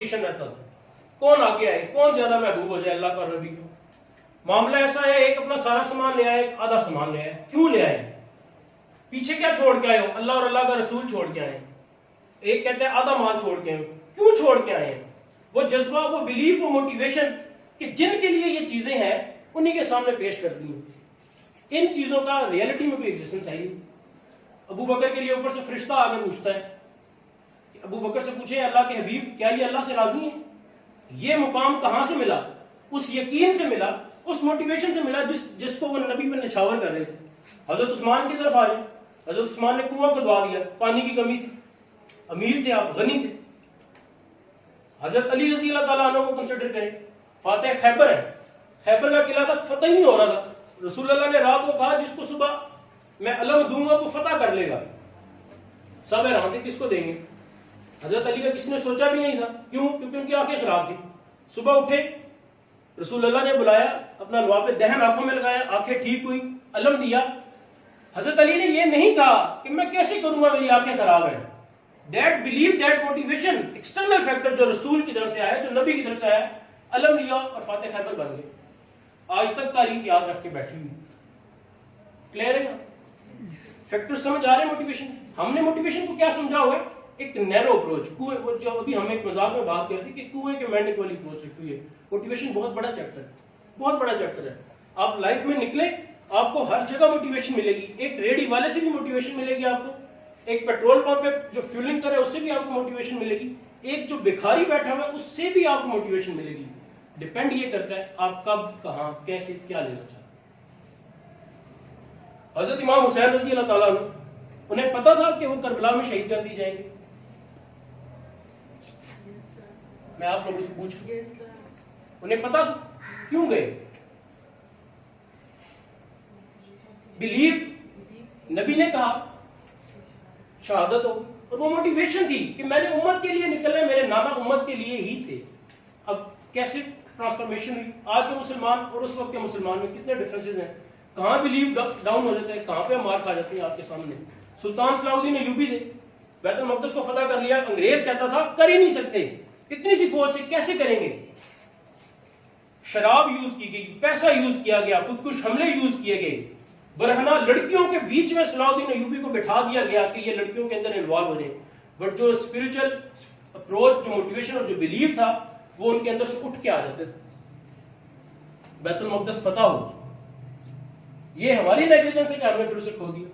رہتا تھا کون آگے آئے, کون زیادہ محبوب ہو جائے اللہ کا نبی کو. معاملہ ایسا ہے ایک اپنا سارا سامان لے آئے, ایک آدھا سامان لے آئے. کیوں لے آئے؟ پیچھے کیا چھوڑ کے آئے ہو؟ اللہ اور اللہ کا رسول چھوڑ کے آئے. ایک کہتے ہیں آدھا مال چھوڑ کے آئے. کیوں چھوڑ کے آئے ہیں؟ وہ جذبہ, وہ بلیف, وہ موٹیویشن کہ جن کے لیے یہ چیزیں ہیں انہی کے سامنے پیش کر دی. ان چیزوں کا ریئلٹی میں کوئی ایگزسٹنس ہے نہیں. ابو بکر کے لیے اوپر سے فرشتہ آگے پوچھتا ہے کہ ابو بکر سے پوچھیں اللہ کے حبیب کیا یہ اللہ سے راضی ہیں؟ یہ مقام کہاں سے ملا؟ اس یقین سے ملا, اس موٹیویشن سے ملا جس کو وہ نبی پر نچھاور کر رہے تھے. حضرت عثمان کی طرف آ جائیں. حضرت عثمان نے کنواں کھدوا دیا, پانی کی کمی تھی, امیر تھے آپ, غنی تھے. حضرت علی رضی اللہ تعالیٰ عنہ کو کنسیڈر کریں, فاتح خیبر ہے, خیبر کا قلعہ تک فتح ہی نہیں ہو رہا تھا. رسول اللہ نے رات کو کہا جس کو صبح میں علم دوں گا وہ فتح کر لے گا. سب حیران تھے کس کو دیں گے. حضرت علی کا کسی نے سوچا بھی نہیں تھا. کیوں؟ کیونکہ ان کی آنکھیں خراب تھی. صبح اٹھے, رسول اللہ نے بلایا, اپنا لوافے دہن آنکھوں میں لگایا, آنکھیں ٹھیک ہوئی, علم دیا. حضرت علی نے یہ نہیں کہا کہ میں کیسے کروں گا میری آنکھیں خراب ہیں. That belief, that motivation, external factor جو رسول کی طرف سے آیا, جو نبی کی طرف سے آیا, علم دیا اور فاتح خیبر بن گئے. آج تک تاریخ یاد رکھ کے بیٹھی ہوئی. کلیئر ہے؟ فیکٹر سمجھ آ رہے ہیں موٹیویشن. ہم نے موٹیویشن کو کیا سمجھا ہوا ہے؟ ایک نیرو اپروچ. کنویں, جو ابھی ہم ایک مذاق میں بات کر رہے تھے کہ کنویں کے مینڈک والی اپروچ رکھی ہوئی ہے. موٹیویشن بہت بڑا چیپٹر ہے, بہت بڑا چیپٹر ہے. آپ لائف میں نکلے, آپ کو ہر جگہ موٹیویشن ملے گی. ایک ریڈی والے سے بھی موٹیویشن ملے گی آپ کو, ایک پیٹرول پمپ پہ جو فیولنگ کرے اس سے بھی آپ کو موٹیویشن ملے گی, ایک جو بھکاری بیٹھا ہوا ہے اس سے بھی آپ کو موٹیویشن ملے گی. ڈپینڈ یہ کرتا ہے آپ کب, کہاں, کیسے, کیا لینا چاہتے ہیں. حضرت امام حسین رضی اللہ تعالیٰ عنہ, انہیں پتا تھا کہ وہ کربلا میں شہید کر دی جائیں گے. میں آپ لوگوں سے پوچھوں, انہیں پتا تھا, کیوں گئے؟ بلیو, نبی نے کہا شہادت ہو, اور وہ موٹیویشن تھی کہ میں نے امت کے لیے نکلنا ہے, میرے نانا امت کے لیے ہی تھے. اب کیسے ٹرانسفارمیشن ہوئی؟ آج کے مسلمان اور اس وقت کے مسلمان میں کتنے ڈفرینسز ہیں. کہاں بلیو ڈاؤن ہو جاتا ہے, کہاں پہ مار کھا جاتے ہیں آپ کے سامنے. سلطان صلاح الدین ایوبی تھے, بیت المقدس کو فتح کر لیا, انگریز کہتا تھا کر ہی نہیں سکتے, اتنی سی فوج سے کیسے کریں گے. شراب یوز کی گئی, پیسہ یوز کیا گیا, خودکش حملے یوز کیے گئے. برہنہ لڑکیوں کے بیچ میں صلاح الدین ایوبی کو بٹھا دیا گیا کہ یہ لڑکیوں کے اندر انوالو ہو جائیں. بٹ جو اسپرچل اپروچ, جو موٹیویشن اور جو بلیف تھا وہ ان کے اندر سے اٹھ کے آ جاتے تھے. بیت المقدس فتح ہو. یہ ہماری نیگلیجنس ہے کہ ہم نے پھر اسے کھو دیا.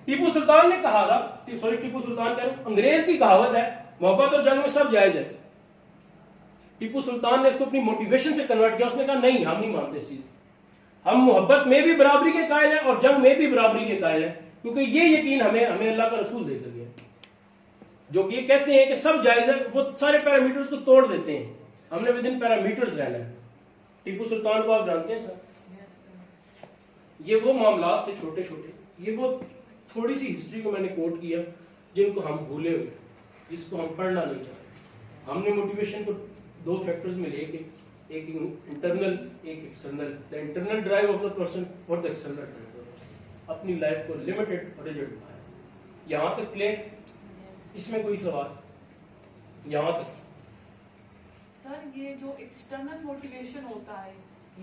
ٹیپو سلطان نے کہا تھا, ٹیپو سلطان کا انگریز کی کہاوت ہے محبت اور جنگ میں سب جائز ہے. ٹیپو سلطان نے اس کو اپنی موٹیویشن سے کنورٹ کیا. اس نے کہا نہیں, ہم نہیں مانتے اس چیز, ہم محبت میں بھی برابری کے قائل ہیں اور جنگ میں بھی برابری کے قائل ہیں, کیونکہ یہ یقین ہمیں اللہ کا رسول دے کر گیا جو کہ یہ کہتے ہیں کہ سب جائز ہے. وہ سارے پیرامیٹرز کو توڑ دیتے ہیں, ہم نے ود ان پیرامیٹرز رہنا ہے. ٹیپو سلطان کو آپ جانتے ہیں سر, یہ وہ معاملات تھے چھوٹے چھوٹے, یہ وہ تھوڑی سی ہسٹری کو میں نے کوٹ کیا جن کو ہم بھولے ہوئے, جس کو ہم پڑھنا نہیں چاہتے. ہم نے موٹیویشن کو دو فیکٹرز میں لے کے, ایک انٹرنل, ایک external. The internal drive of the person اور the external drive of the person. اپنی لائف کو لمیٹڈ اور ریجڈ بنایا. یہاں تک کلیئر؟ اس میں کوئی سوال یہاں تک؟ سر یہ جو ایکسٹرنل موٹیویشن ہوتا ہے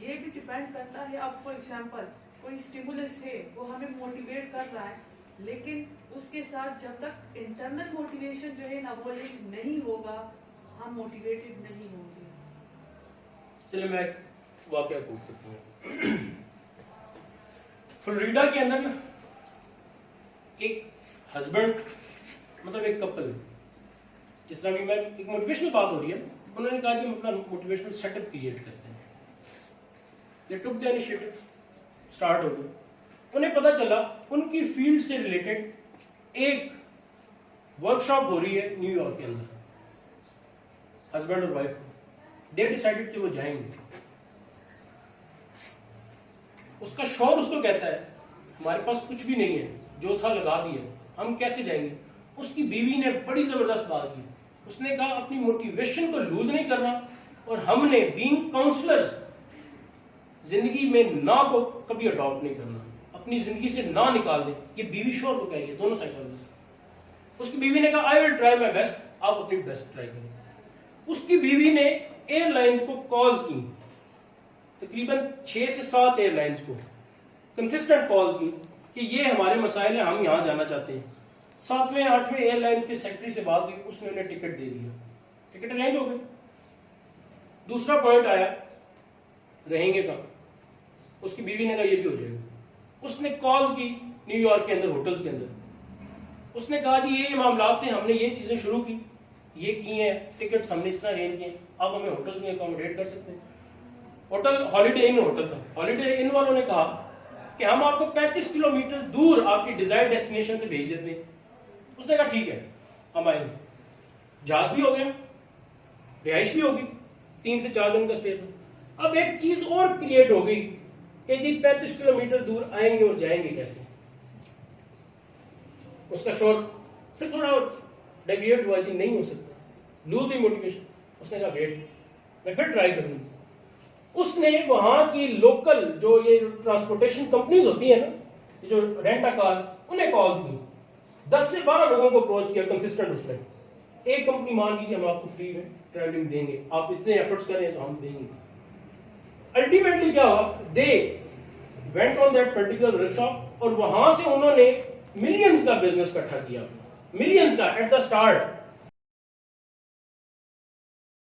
یہ بھی ڈیپینڈ کرتا ہے. اب فار ایگزامپل کوئی اسٹیمولس ہے وہ ہمیں موٹیویٹ کر رہا ہے, لیکن اس کے ساتھ جب تک انٹرنل موٹیویشن جو ہے نا وہ نہیں ہوگا ہم موٹیویٹڈ نہیں ہوں گے. چلے میں ایک واقعہ کوٹ کرتا ہوں. فلوریڈا کے اندر ایک ہسبینڈ, مطلب ایک کپل, جس طرح بھی میں ایک موٹیویشنل بات ہو رہی ہے, انہوں نے کہا کہ ہم اپنا موٹیویشنل سیٹ اپ کریٹ کرتے ہیں. They took the initiative, start ہو گئے. انہیں پتا چلا ان کی فیلڈ سے ریلیٹڈ ایک ورک شاپ ہو رہی ہے نیو یارک کے اندر, ہسبینڈ اور وائف کو. دے ڈیسائیڈڈ کہ وہ جائیں گے. اس کا شوہر اس کو کہتا ہے ہمارے پاس کچھ بھی نہیں ہے, جو تھا لگا دیا, ہم کیسے جائیں گے. اس کی بیوی نے بڑی زبردست بات کی. اس نے کہا اپنی موٹیویشن کو لوز نہیں کرنا, اور ہم نے بینگ کاؤنسلرز زندگی میں نہ کو کبھی اڈاپٹ نہیں کرنا, اپنی زندگی سے نہ نکال دیں. یہ بیوی شوہر کو کہہ رہی ہے, دونوں سائیکالوجسٹ. اس کی بیوی نے کہا آئی ول ٹرائی مائی بیسٹ, آپ اپنی بیسٹ ٹرائی کریں. اس کی بیوی نے ایئر لائنس کو کالز کی, تقریباً 6 سے 7 ایئر لائنس کو کنسسٹنٹ کالز کی کہ یہ ہمارے مسائل ہیں, ہم یہاں جانا چاہتے ہیں. 7ویں 8ویں ایئر لائنس کے سیکرٹری سے بات ہوئی, اس نے انہیں ٹکٹ دے دیا, ٹکٹ ارینج ہو گئے. دوسرا پوائنٹ آیا رہیں گے کہاں, اس کی بیوی نے کہا یہ بھی ہو جائے گا. اس نے کالز کی نیو یارک کے اندر ہوٹلز کے اندر, اس نے کہا جی یہ معاملات تھے, ہم نے یہ چیزیں شروع کی, یہ کی ہیں, ٹکٹس ہم نے اس طرح ارینج کیے, اب ہمیں ہوٹلز میں اکوموڈیٹ کر سکتے ہیں. ہوٹل ہالیڈے ان ہوٹل تھا, ہالیڈے ان والوں نے کہا کہ ہم آپ کو 35 کلومیٹر دور آپ کی ڈیزائر ڈیسٹینیشن سے بھیج دیتے ہیں. اس نے کہا ٹھیک ہے ہم آئیں گے. جہاز بھی ہو گیا, رہائش بھی ہوگی, 3 سے 4 دن کا اسٹے تھا. اب ایک چیز اور کریٹ ہو گئی کہ جی 35 کلومیٹر دور آئیں گے اور جائیں گے کیسے. اس کا شور پھر تھوڑا ڈیویٹ ہوا, جی نہیں ہو سکتا, لوز ہوئی موٹیویشن. اس نے کہا ویٹ میں پھر ٹرائی کروں گی. اس نے وہاں کی لوکل جو یہ ٹرانسپورٹیشن کمپنیز ہوتی ہیں نا, جو رینٹ ا کار, انہیں کالز کی, 10 سے 12 لوگوں کو اپروچ کیا کنسسٹنٹ. اس نے ایک کمپنی مان لیجیے ہم آپ کو فری میں ٹریولنگ دیں گے, آپ اتنے ایفرٹس کریں تو ہم دیں گے. الٹیمیٹلی کیا ہوا, they went on that particular work shop, اور وہاں سے انہوں نے ملینز کا بزنس اکٹھا کیا, ملینز کا ایٹ دا اسٹارٹ.